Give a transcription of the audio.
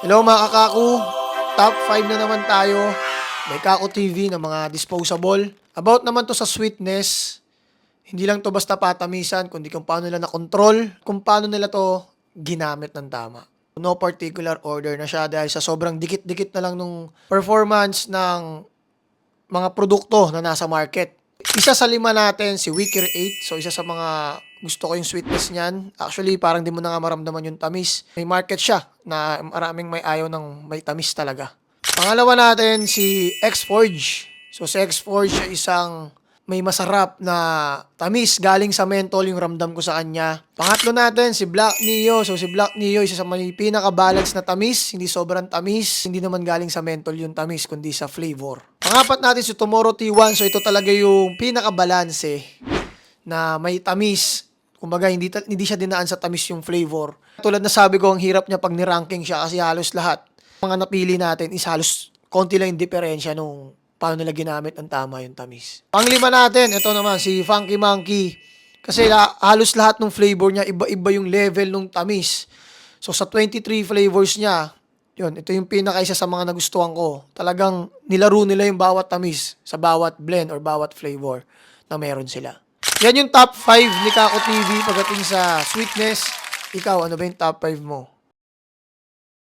Hello mga kakaku, top 5 na naman tayo. May Kako TV na mga disposable. About naman to sa sweetness, hindi lang to basta patamisan, kundi kung paano nila na-control, kung paano nila to ginamit ng tama. No particular order na siya dahil sa sobrang dikit-dikit na lang nung performance ng mga produkto na nasa market. Isa sa lima natin, si Wicker 8. So, isa sa mga gusto ko yung sweetness niyan. Actually, parang di mo na nga maramdaman yung tamis. May market siya na maraming may ayaw ng may tamis talaga. Pangalawa natin, si X-Forge. So, si X-Forge siya isang may masarap na tamis galing sa mentol yung ramdam ko sa kanya. Pangatlo natin, si Black Neo. So, si Black Neo, isa sa may pinaka-balance na tamis. Hindi sobrang tamis. Hindi naman galing sa mentol yung tamis, kundi sa flavor. Pangapat natin, si Tomorrow T1. So, ito talaga yung pinaka-balanse na may tamis. Kumbaga, hindi siya dinaan sa tamis yung flavor. Tulad na sabi ko, ang hirap niya pag niranking siya kasi halos lahat. Mga napili natin is halos konti lang yung diferensya nung paano nila ginamit ang tama yung tamis. Panglima natin, ito naman, si Funky Monkey. Kasi halos lahat ng flavor niya, iba-iba yung level ng tamis. So, sa 23 flavors niya, yun, ito yung pinaka-isa sa mga nagustuhan ko. Talagang nilaro nila yung bawat tamis sa bawat blend or bawat flavor na meron sila. Yan yung top 5 ni Kako TV pagdating sa sweetness. Ikaw, ano ba yung top 5 mo?